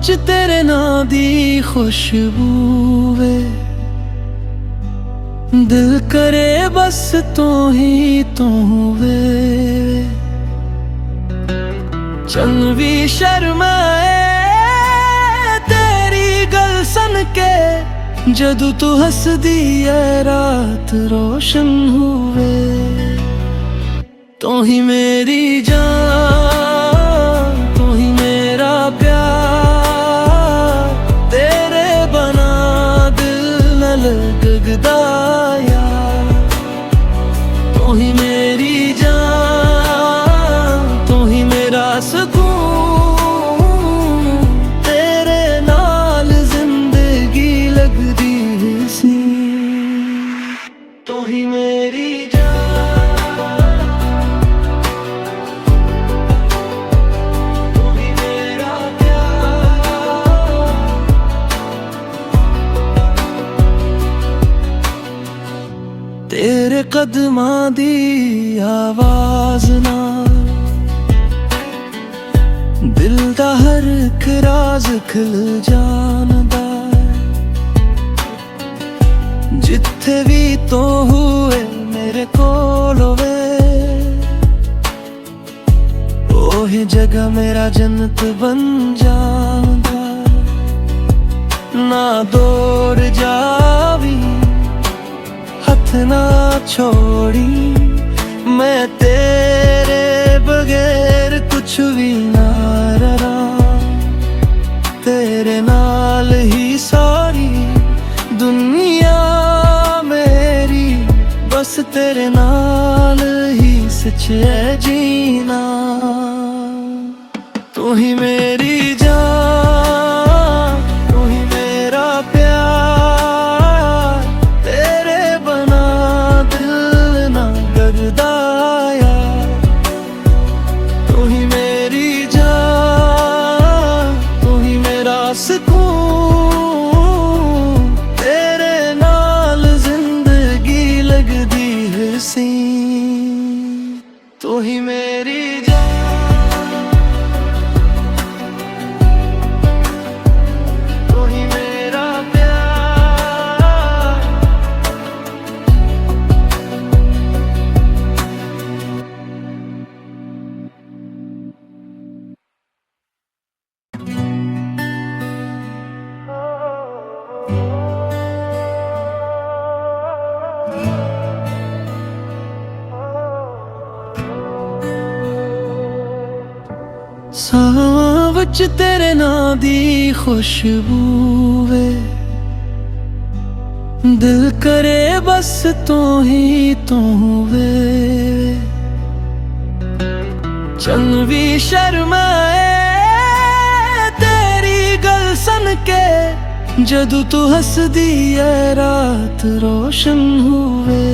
विच तेरे नां दी खुशबू वे, दिल करे बस तू ही तू वे। चन भी शर्माए तेरी गल सन के, जदू तू हसदी है रात रोशन हुए। तू ही मेरी जान, तू ही मेरा प्यार, तेरे बना दिल न लगदा यार। तू ही मेरी जान, तू ही मेरा सुकून, तेरे नाल जिंदगी लगदी सी। तू ही मेरी तेरे कदमां दी आवाज नाल दिल दा हर एक राज खुल जानदा। जिथे भी तो हुए मेरे कोल वे, ओही जगह मेरा जन्नत बन जांदा। ना दूर जावी ना छोड़ी, मैं तेरे बगैर कुछ भी ना रहा। तेरे नाल ही सारी दुनिया मेरी, बस तेरे नाल ही सच है जीना। तू ही मेरी जान, तू ही मेरा प्यार, तेरे बना दिल ना लगदा यार। तू ही मेरी जान, तू ही मेरा सुकून, तेरे नाल जिंदगी लगदी है सी। तू ही मेरी सावां विच तेरे नां दी खुशबू वे, दिल करे बस तू ही तू वे। चन भी शर्माए तेरी गल सन के, जदू तू हसदी है रात रोशन हुए।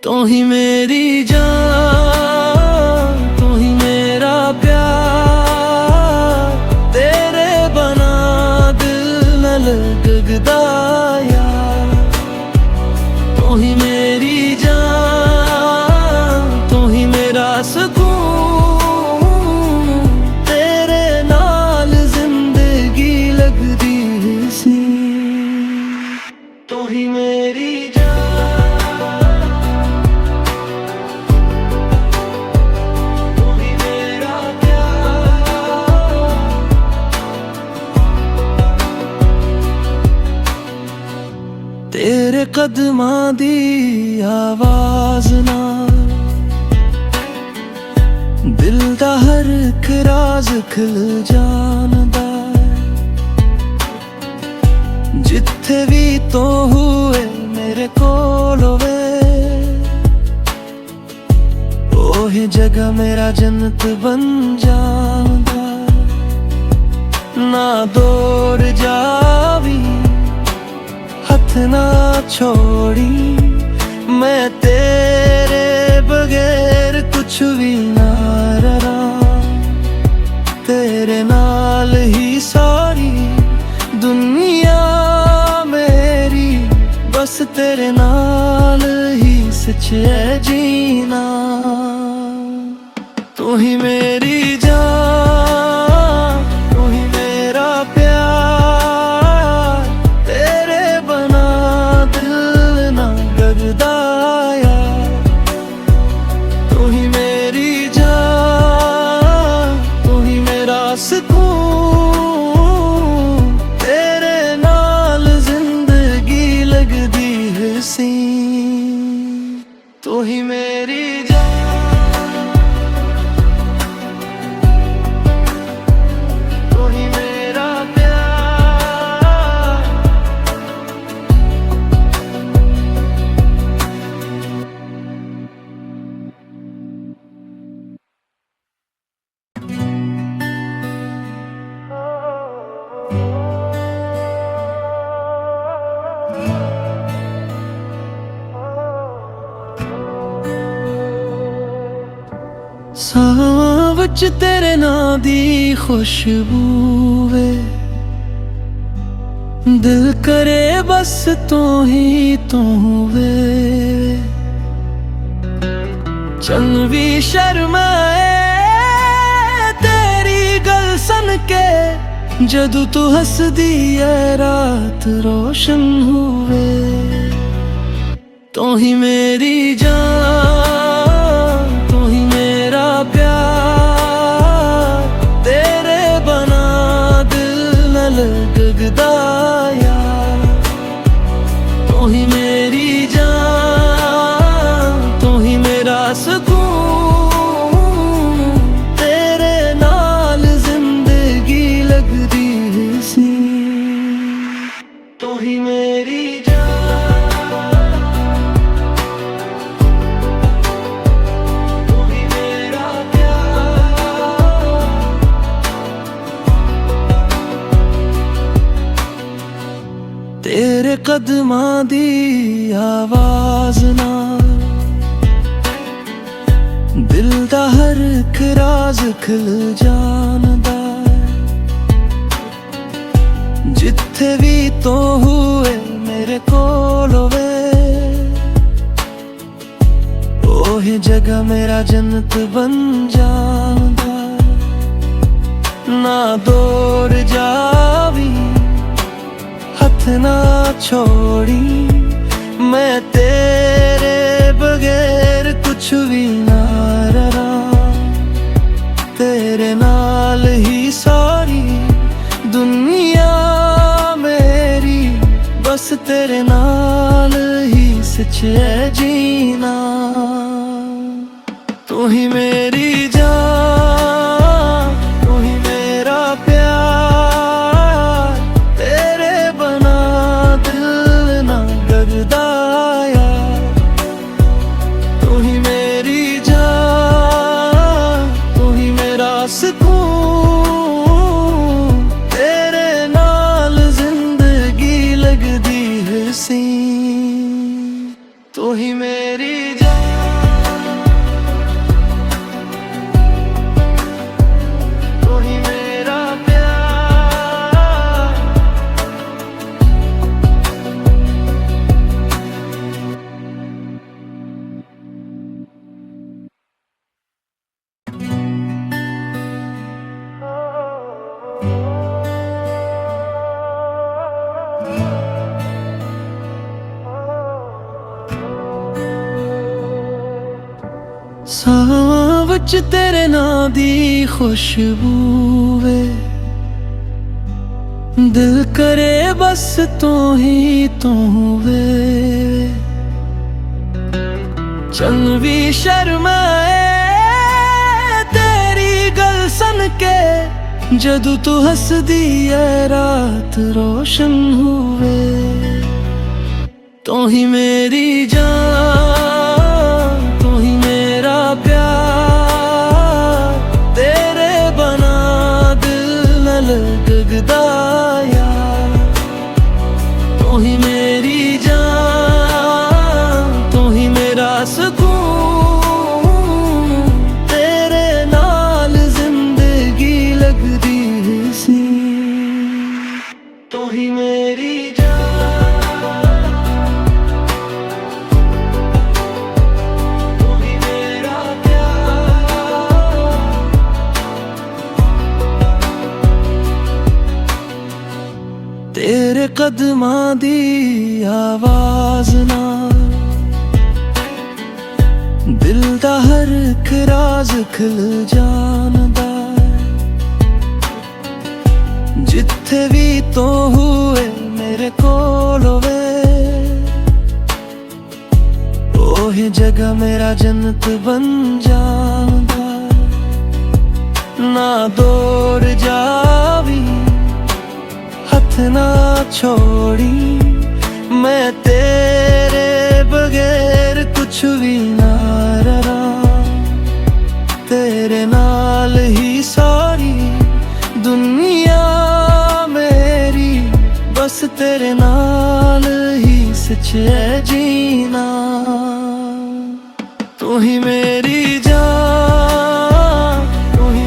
तू ही मेरी जान, तू ही मेरा प्यार, तेरे बना दिल न लगदा यार। तू ही मेरी जान, तू ही मेरा सुकून, तेरे नाल जिंदगी लगदी सी। तू ही मेरी तेरे कदमां दी आवाज नाल दिल दा हर एक राज खुल जानदा। जिथे भी तो हुए मेरे कोल वे, ओही जगह मेरा जन्नत बन जांदा। ना दूर जावी ना छोड़ी, मैं तेरे बगैर कुछ भी ना रहा। तेरे नाल ही सारी दुनिया मेरी, बस तेरे नाल ही सच है जीना। तू ही मेरी जान, तू ही विच तेरे नां दी खुशबू वे, दिल करे बस तू ही तू वे। चंद भी शर्माए तेरी गल सन के, जदू तू हसदी है रात रोशन हुए। तू ही मेरी जान, तू ही मेरा प्यार, तेरे बना दिल न लगदा यार। तू ही मेरी जान, तू ही मेरा सुकून, तेरे नाल जिंदगी लगदी सी। तू ही मेरी तेरे कदमां दी आवाज नाल दिल दा हर एक राज खुल जानदा। जिथे भी तो हुए मेरे कोल वे, ओही जगह मेरा जन्नत बन जांदा। ना दूर जावी हथ ना छोड़ी, मैं तेरे बगैर कुछ भी ना रहा। तेरे नाल ही सारी दुनिया मेरी, बस तेरे नाल ही सच है जीना। तू ही मेरी जान, तू ही मेरा प्यार, तेरे बना दिल ना लगदा यार। तू ही मेरी जान, तू ही मेरा सुकून, तेरे नाल जिंदगी लगदी सी। तू ही मेरी जान, तू ही मेरा प्यार। सां विच तेरे नां दी खुशबू वे, दिल करे बस तू ही तू वे। चंद भी शर्माए तेरी गल सन के, जदू तू हसदी है रात रोशन हुए। तू ही मेरी जान, तू ही मेरा प्यार, तेरे बना दिल न लगदा यार। तू ही मेरी जान, तू ही मेरा सुकून, तेरे नाल जिंदगी लगदी सी। तू ही मेरी तेरे कदमां दी आवाज नाल दिल दा हर एक राज खुल जानदा। जिथे भी तो हुए मेरे कोल वे, ओही जगह मेरा जन्नत बन जांदा। ना दूर जावी हथ ना छोड़ी, मैं तेरे बगैर कुछ भी ना रहा। तेरे नाल ही सारी दुनिया मेरी, बस तेरे नाल ही सच है जीना। तू ही मेरी जान, तू ही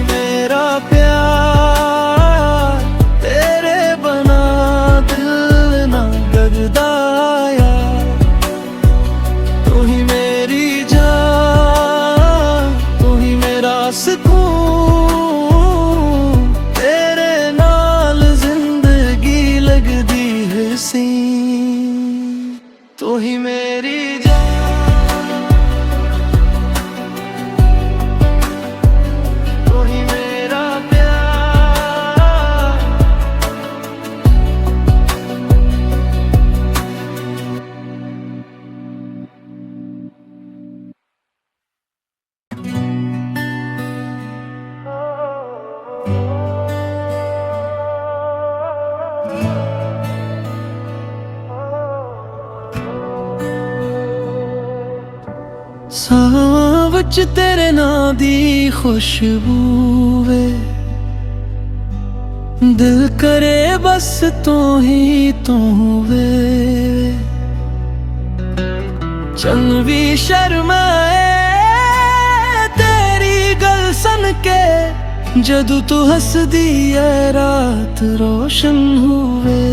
विच तेरे नां दी खुशबू वे, दिल करे बस तू ही तू वे। चंद भी शर्माए तेरी गल सन के, जदू तू हसदी है रात रोशन हुए।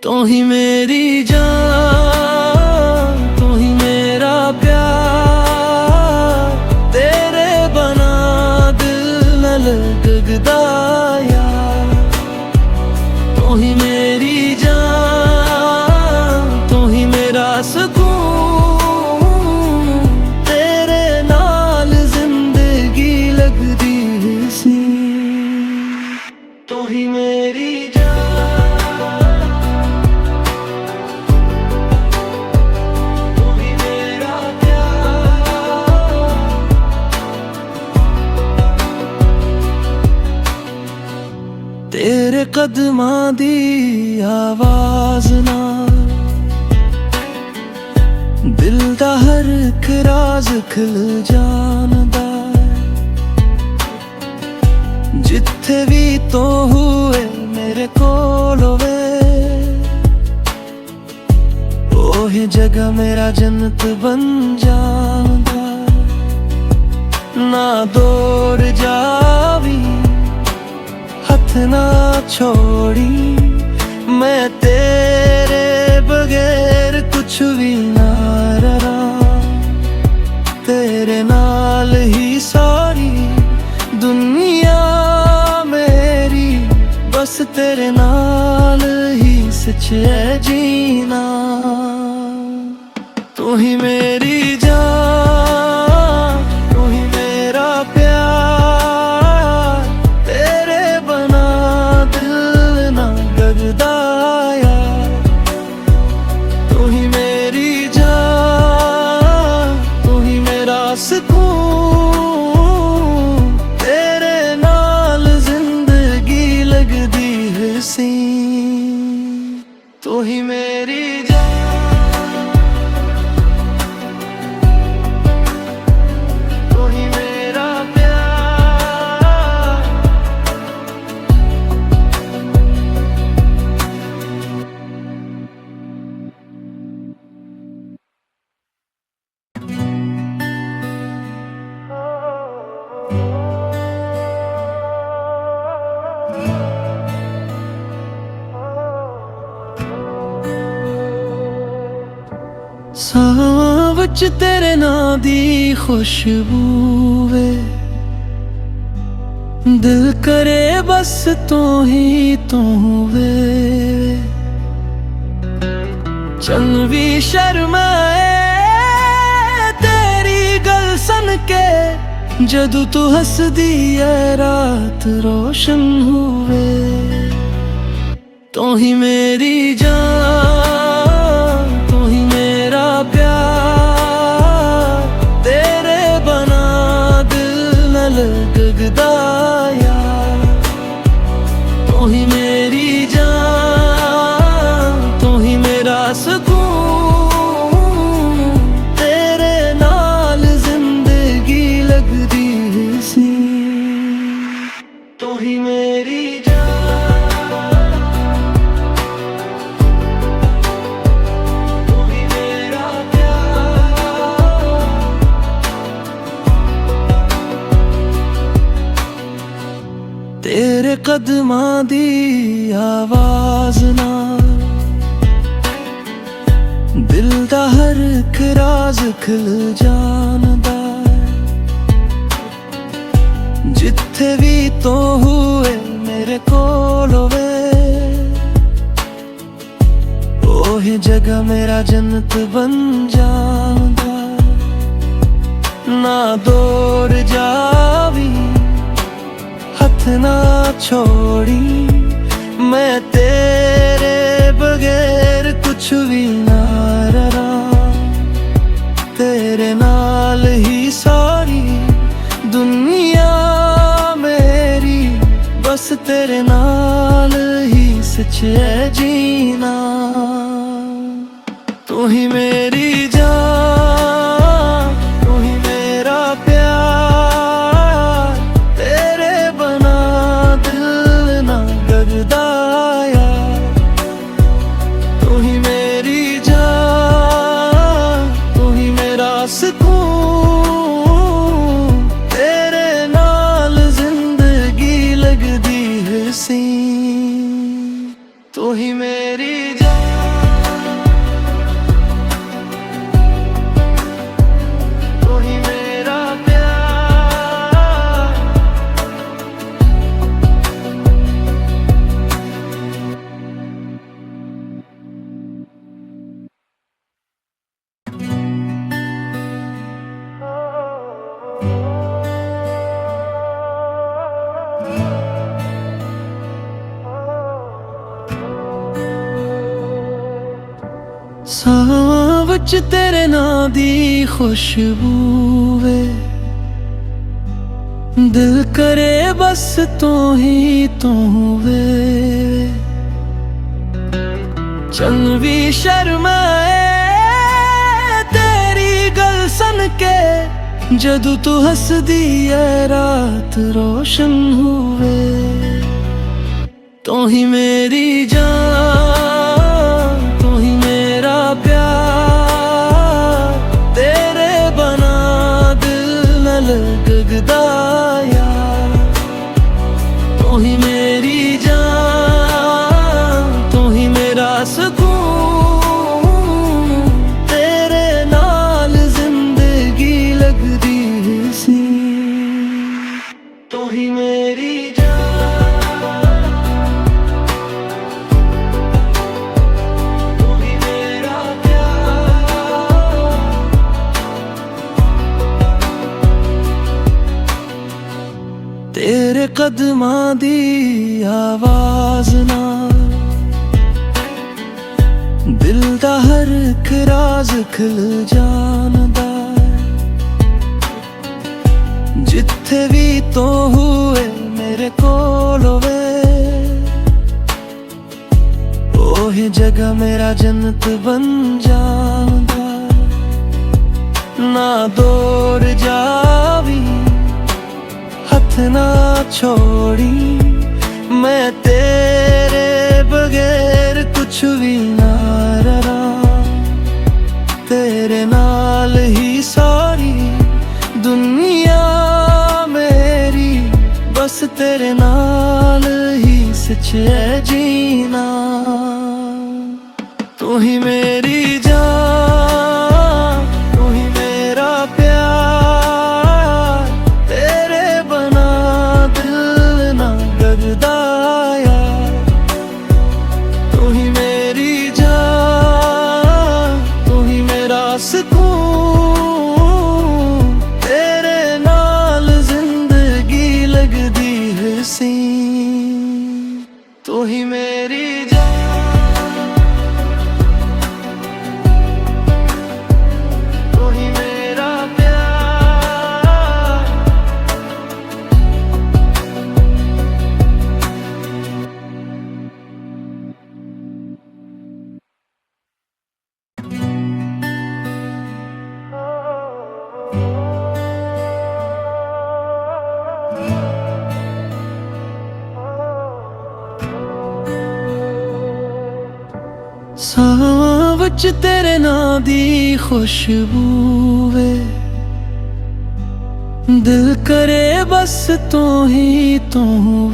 तू ही मेरी जान, तू ही मेरा प्यार, तेरे बना दिल न लगदा यार। तू ही मेरी जान, तू ही मेरा सुकून, तेरे नाल जिंदगी लगदी सी। तू ही मेरी तेरे कदमां दी आवाज नाल दिल दा हर एक राज खुल जानदा। जिथे भी तो हुए मेरे कोल वे, ओहे जगह मेरा जन्नत बन जांदा। ना दूर जावी हथ ना छोड़ी, मैं तेरे बगैर कुछ भी ना रहा। तेरे नाल ही सारी दुनिया मेरी, बस तेरे नाल ही सच है जीना। तू ही मेरी जान, तू ही मेरा प्यार, तेरे बना दिल ना लगदा यार। तू ही मेरी जान, तू ही मेरा सुकून, तेरे नाल जिंदगी लगदी सी। तू ही मेरी जान, तू ही मेरा प्यार। सां विच तेरे नां दी खुशबू वे, दिल करे बस तू ही तू वे। चंद भी शर्माए तेरी गल सन के, जदू तू हसदी है रात रोशन हुए। तू ही मेरी जान, तू ही मेरा प्यार, तेरे बना दिल न लगदा यार। तू ही मेरी जान, तू ही मेरा सुकून, तेरे नाल जिंदगी लगदी सी। तू ही मेरी तेरे कदमां दी आवाज नाल दिल दा हर एक राज खुल जानदा। जिथे भी तो हुए मेरे कोल वे, ओहे जगह मेरा जन्नत बन जांदा। ना दूर जावी हथ ना छोड़ी, मैं तेरे बगैर कुछ भी ना रहा। तेरे नाल ही सारी दुनिया मेरी, बस तेरे नाल ही सच है जीना। तू ही मेरी जान, तू ही तू ही मेरी जान, तू ही मेरा प्यार। सां विच तेरे नां दी खुशबू वे, दिल करे बस तू ही तू वे। चंग भी शर्माए तेरी गल सन के, जदू तू हसदी है रात रोशन हुए। तू ही मेरी जान, तू ही मेरा प्यार, तेरे बना दिल न लगदा यार। तू ही मेरी जान, तू ही मेरा सुकून, तेरे नाल जिंदगी लगदी सी। तू ही मेरी तेरे कदमां दी आवाज नाल दिल दा हर एक राज खुल जानदा। जिथे भी तो हुए मेरे कोल होवे, ओही जगह मेरा जन्नत बन जांदा। ना दूर जावी हथ ना छोड़ी, मैं तेरे बगैर कुछ भी ना रहा। तेरे नाल ही सारी दुनिया मेरी, बस तेरे नाल ही सच है जीना। तू ही मेरी जान, तू ही मेरा प्यार, तेरे बना दिल ना लगदा यार। तू ही मेरी जान, तू ही मेरा सुकून, तेरे नाल जिंदगी लगदी हसीन। तू ही मेरी सां विच तेरे नां दी खुशबू वे, दिल करे बस तू ही तू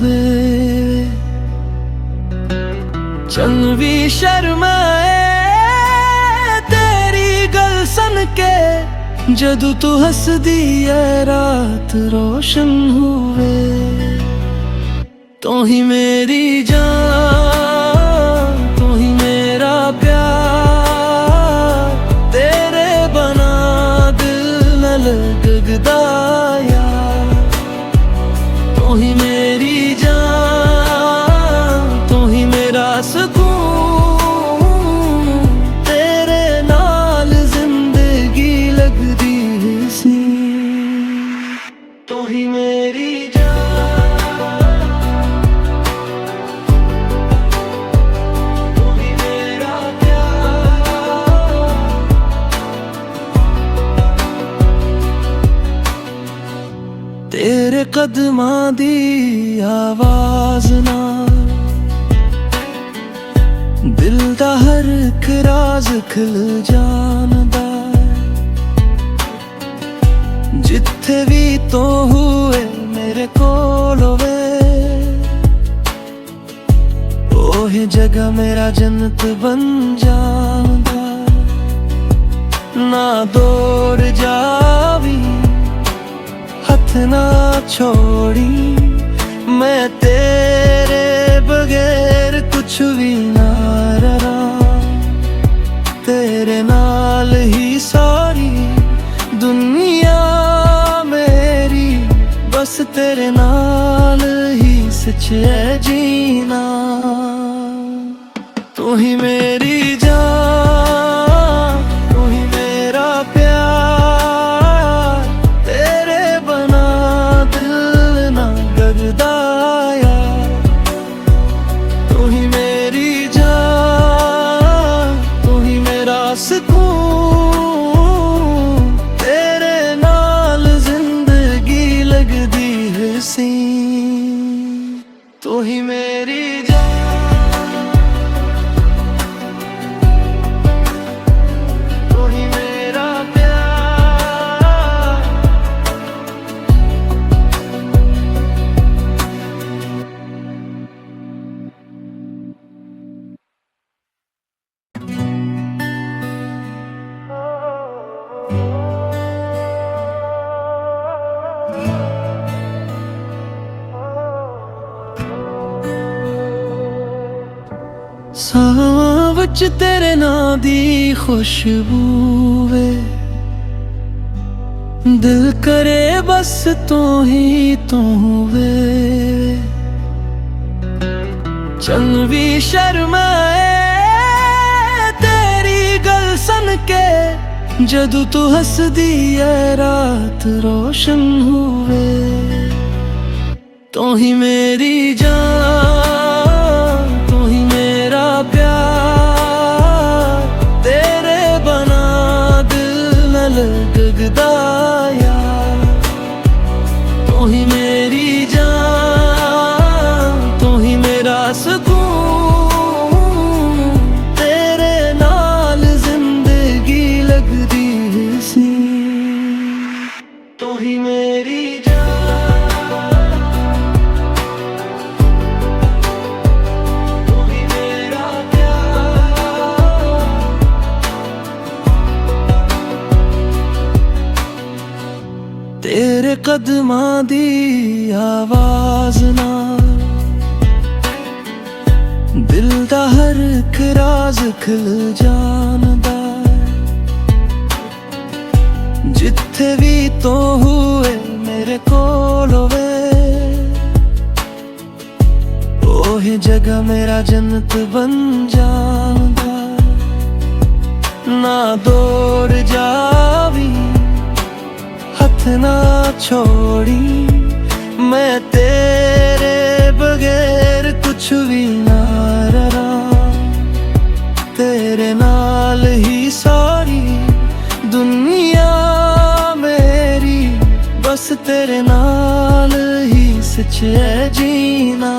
वे। चंग भी शर्माए तेरी गल सन के, जदू तू हसदी है रात रोशन हुए। तू ही मेरी जान, तू ही मेरा प्यार, तेरे बना दिल न लगदा यार। तू ही मेरी जान, तू ही मेरा सुकून, तेरे नाल जिंदगी लगदी सी। तू ही मेरी तेरे कदमां दी आवाज नाल दिल दा हर एक राज खुल जानदा। जिथे भी तो हुए मेरे कोल होवे, ओहे जगह मेरा जन्नत बन जांदा, ना दौड़ जावी हथ ना छोड़ी, मैं तेरे बगैर कुछ भी ना रहा, तेरे नाल ही सारी दुनिया मेरी, बस तेरे नाल ही सच है जीना। तू ही मेरी जान, तू ही मेरा प्यार, तेरे बना दिल ना लगदा यार। तू ही मेरी जान, तू ही मेरा सुकून, तेरे नाल जिंदगी लगदी है हसीन। तू ही मेरी ਸਾਵਾਂ ਵਿੱਚ ਤੇਰੇ ਨਾਂ ਦੀ ਖੁਸ਼ਬੂ ਵੇ, ਦਿਲ ਕਰੇ ਬਸ ਤੂੰ ਹੀ ਤੂੰ ਵੇ। ਚੰਨ ਵੀ ਸ਼ਰਮਾਏ ਤੇਰੀ ਗੱਲ ਸੁਣ ਕੇ, ਜਦੋਂ ਤੂੰ ਹੱਸਦੀ ਏ ਰਾਤ ਰੋਸ਼ਨ ਹੋਵੇ। ਤੂੰ ਹੀ ਮੇਰੀ ਜਾਨ, लगदा यार। तू ही मेरी जान, तू ही मेरा सुकून, तेरे नाल जिंदगी लगदी सी। तू ही मेरी तेरे कदमां दी आवाज नाल दिल दा हर एक राज खुल जानदा। जिथे भी तो हुए मेरे कोल होवे, ओहे जगह मेरा जन्नत बन जांदा। ना दौड़ जावी हथ ना छोड़ी, मैं तेरे बगैर कुछ भी ना रहा, तेरे नाल ही सारी दुनिया मेरी, बस तेरे नाल ही सच है जीना।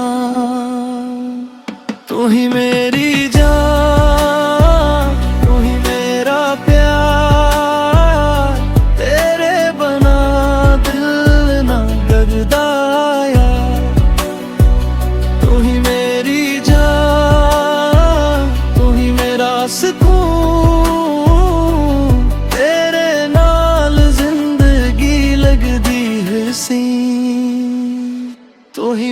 तू ही मेरी जान, तू ही मेरा प्यार, तेरे बना दिल ना लगदा यार। तू ही मेरी जान, तू ही मेरा सुकून, तेरे नाल जिंदगी लगदी है हसीन। तू ही